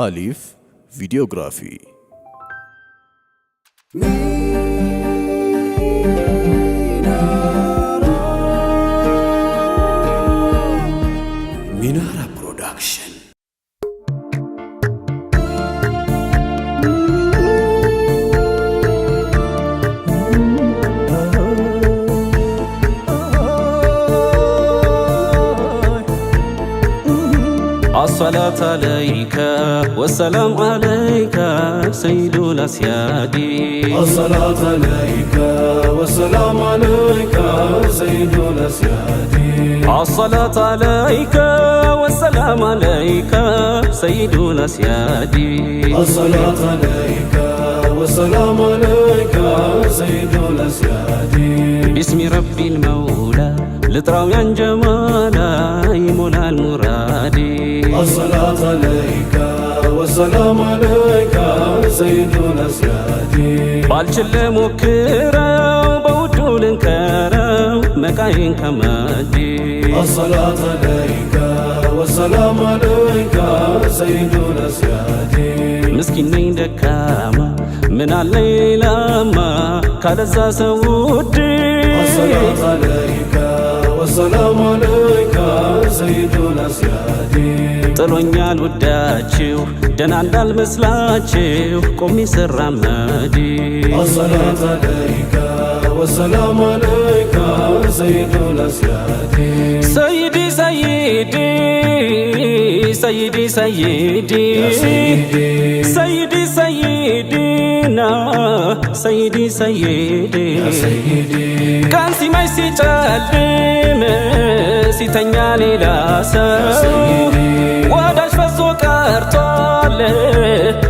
አሊፍ ቪዲዮግራፊ ሚናራ ፕሮዳክሽን الصلاة عليك والسلام عليك سيد الأسياد. الصلاة عليك والسلام عليك سيد الأسياد. الصلاة عليك والسلام عليك سيد الأسياد. الصلاة عليك والسلام عليك سيد الأسياد. باسم رب المولى لطراو يا جمالا يمولا المراد. الصلاة عليك والسلام عليك سيد الأسياد. بالشل مكرو بودو لنكرو مكاين كمادي. الصلاة عليك والسلام عليك سيد الأسياد. مسكين نين دكاما من الليلة ما كالزا سودي. الصلاة عليك والسلام عليك سيد الأسياد. ጥሎኛል ወዳችሁ ደና እንዳልመስላችሁ ቆሜ ስራመድ። الصلاة عليك والسلام عليك سيد الأسياد. سيدي سيدي سيدي سيدي سيدي سيدنا سيدي سيدي كان سيماي سيتعلم ሲተኛ ሌላ ሰው ወዳጅ ፈሶ ቀርቷል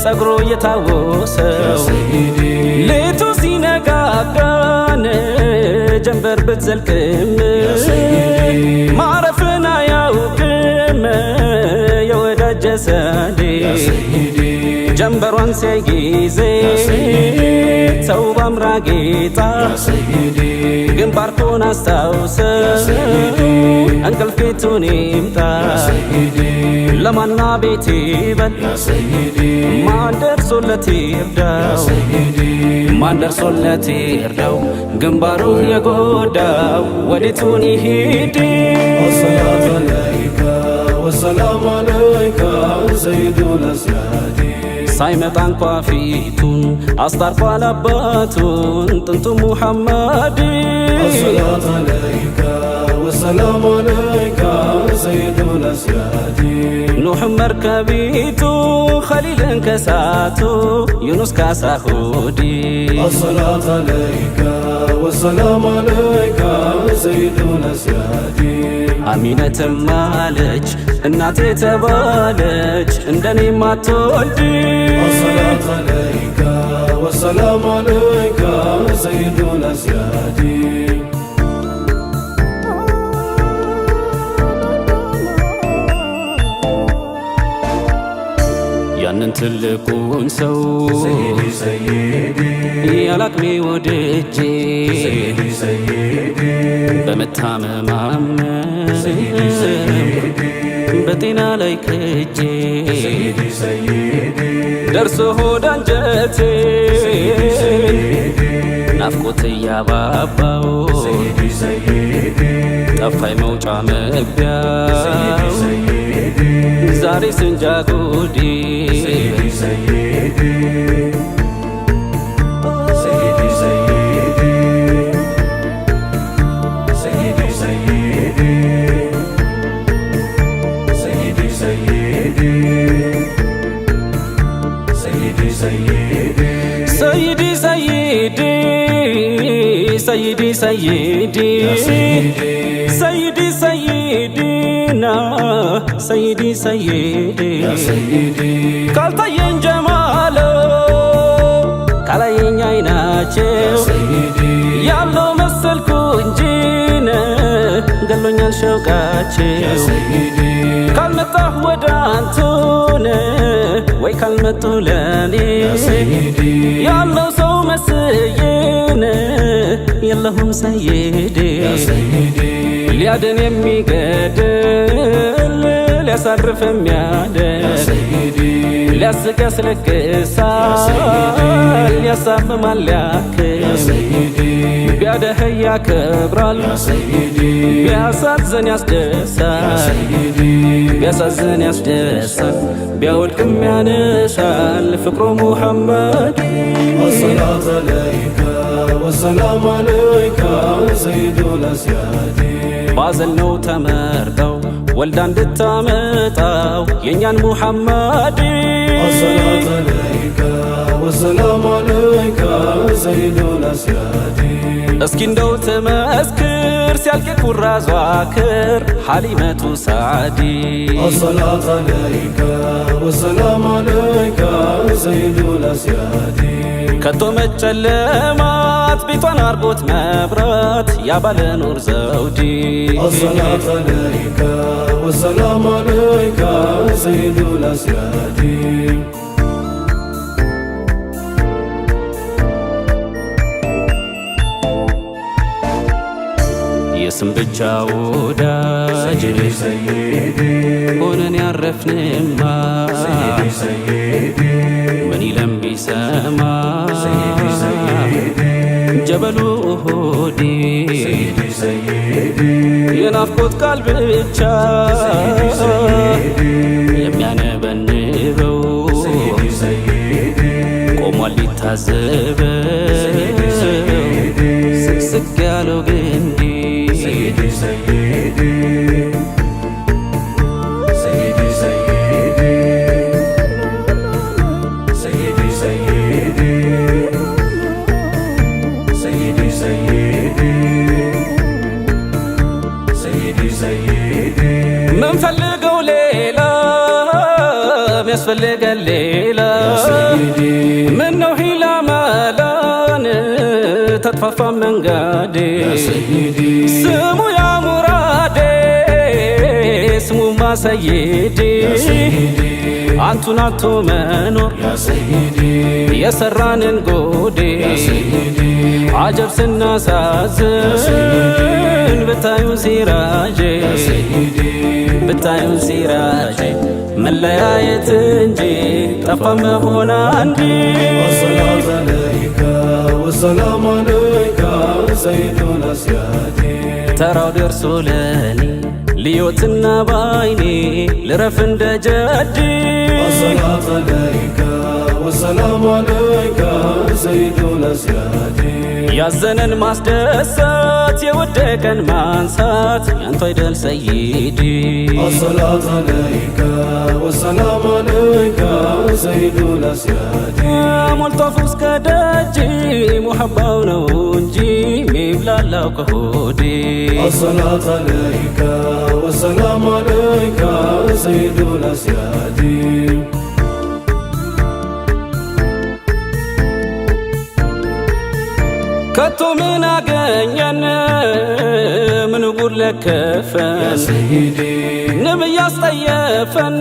ጸጉሩ የታወሰው ሌቱ ሲነጋጋን ጀንበር ብትዘልቅም ማረፍን አያውቅም የወዳጅ ጀሰዴ ጀንበሯን ሲያይ ጊዜ ሰው ባምራ ጌጣ ግንባርኮን አስታውሰ እንቅልፍ ቤቱን ይምጣ ለማና ቤት ይበል ማን ደርሶለት ይርዳው ማን ደርሶለት ይርዳው ግንባሩ የጎዳው ወዴቱን ይሂድ። الصلاة عليك والسلام عليك سيد الأسياد. ሳይመጣ እንኳ ፊቱን አስታርቋል አባቱን ጥንቱ ሙሐመድ። الصلاة عليك والسلام عليك سيد الأسياد. ኑሕ መርከቢቱ ኸሊልን ከሳቱ ዩኑስ ካሳሁዲ። الصلاة عليك والسلام عليك سيد الأسياد. አሚነትም አለች እናቴ ተባለች እንደኔ ማትወልድ። الصلاة عليك والسلام عليك سيد الأسياد. ያንን ትልቁን ሰው سيدي سيدي ያላቅሜ ወደጄ سيدي سيدي በመታመማም سيدي سيدي በጤና ላይ ከጄ سيدي سيدي ደርሶ ሆድ አንጀቴ ናፍቆት እያባባው سيدي سيدي ጠፋኝ መውጫ መግቢያው سيدي ዛሬ ስንጃ ጉዲ። سيدي سيدي سيدي سيدي سيدي سيدي سيدي سيدي سيدي سيدي سيدي سيدي سيدي سيدي سيدي سيدنا سيدي سيدي يا سيدي ካልታየኝ ጀማሎ ካላየኝ አይናቸው سيدي ያለው መሰልኩ እንጂ ገሎኛል يا ሸውቃቸው سيدي ካልመጣህ ወደ አንቱን ወይ ካልመጡ ለኔ يا سيدي ያለው ሰው መስዬን የለሁም ሰይዴ يا سيدي ሊያድን የሚገድል ሊያሳርፍ የሚያደር ሊያስቅ ያስለቅሳል ያሳምማል ያክም ቢያደኸይ ያከብራል ቢያሳዝን ያስደሳል ቢያሳዝን ያስደሳል ቢያወድቅም ያነሳል ፍቅሩ ሙሐመድ الصلاة عليك والسلام عليك سيد الأسياد ባዘል ነው ተመርጠው ወልዳ እንድታመጣው የኛን ሙሐመድ الصلاة عليك والسلام عليك سيد الأسياد እስኪ እንደው ተመስክር ሲያልቅ ኩራዟ ክር ሐሊመቱ ሳዕዲ الصلاة عليك والسلام عليك سيد الأسياد ከቶ መጨለማት ቤቷን አርጎት መብራት ያባለ ኑር ዘውዲ الصلاة عليك والسلام عليك سيد الأسياد የስም ብቻ ወዳጅ ሆነን ያረፍንማ ምን ይለም ቢሰማ ጀበሉ ኡሁድ የናፍቆት ቃል ብቻ የሚያነበንበው ቆሟል ሊታዘበው ስቅስቅ ያለው ግንዲ سيدي سيدي سيدي سيدي سيدي سيدي سيدي سيدي سيدي سيدي من فلقوا ليلة يسفلق الليلة منه هيلا مالان تتففى من قادي ስሙ ያ ሙራዴ ስሙ ማ ሰይዲ አንቱን አቶ መኖር የሰራንን ጎዴ አጀብ ስናሳዝን ብታዩን ሲራጄ ብታዩን ሲራጄ መለያየት እንጂ ጠፋ መሆን አንዲ الصلاة عليك والسلام عليك سيد الأسياد ተራው ደርሶ ለኔ ልዮትና ባይኔ ልረፍ እንደ ጀዲ الصلاة عليك والسلام عليك سيد الأسياد ያዘነን ማስደሰት የወደቀን ማንሳት ያንተ አይደል ሰይዲ الصلاة عليك والسلام عليك سيد الأسياد ሞልቶ እስከ ደጅ ሙሐባው ነው እንጂ ሚብላላው ከሆዴ الصلاة عليك والسلام عليك سيد الأسياد ከቶ ምን አገኘን ምን ጉድ ለከፈን سيدي ነብይ ያስጠየፈን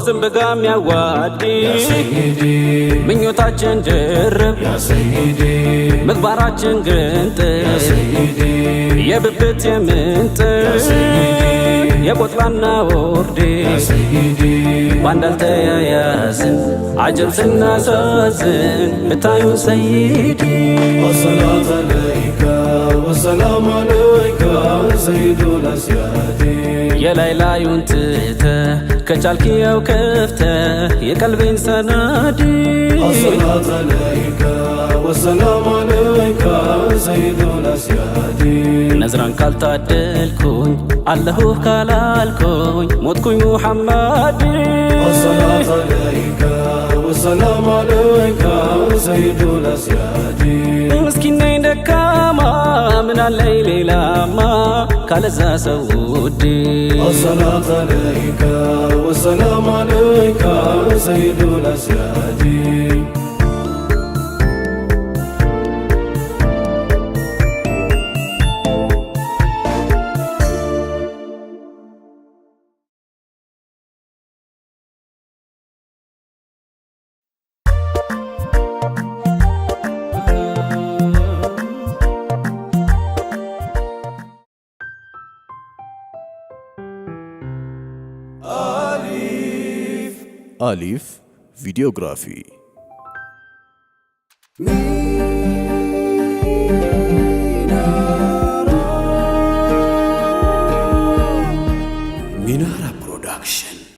ዝንብ ጋ የሚያዋዲ سيدي ምኞታችን ድርብ يا سيدي ምግባራችን ግንጥል سيدي የብብት የምንጥ የቆጥባና ወርዴ سيدي ባንድ አልተያያዝን አጀብ ስናሳዝን ብታዩ ሰይዲ الصلاة عليك والسلام عليك سيد الأسياد የላይ ላዩን ትተ ከቻልክየው ከፍተ የቀልቤን ሰናዲ الصلاة عليك والسلام عليك سيد الأسياد ነዝራን ካልታደልኩኝ አለሁ ካላልኩኝ ሞትኩኝ ሙሐመድ الصلاة عليك والسلام عليك سيد الأسياد ምስኪን ነኝ ደካማ ምን አለኝ ሌላማ ካለዛ ሰው ውዴ الصلاة عليك والسلام عليك سيد الأسياد አሊፍ ቪዲዮግራፊ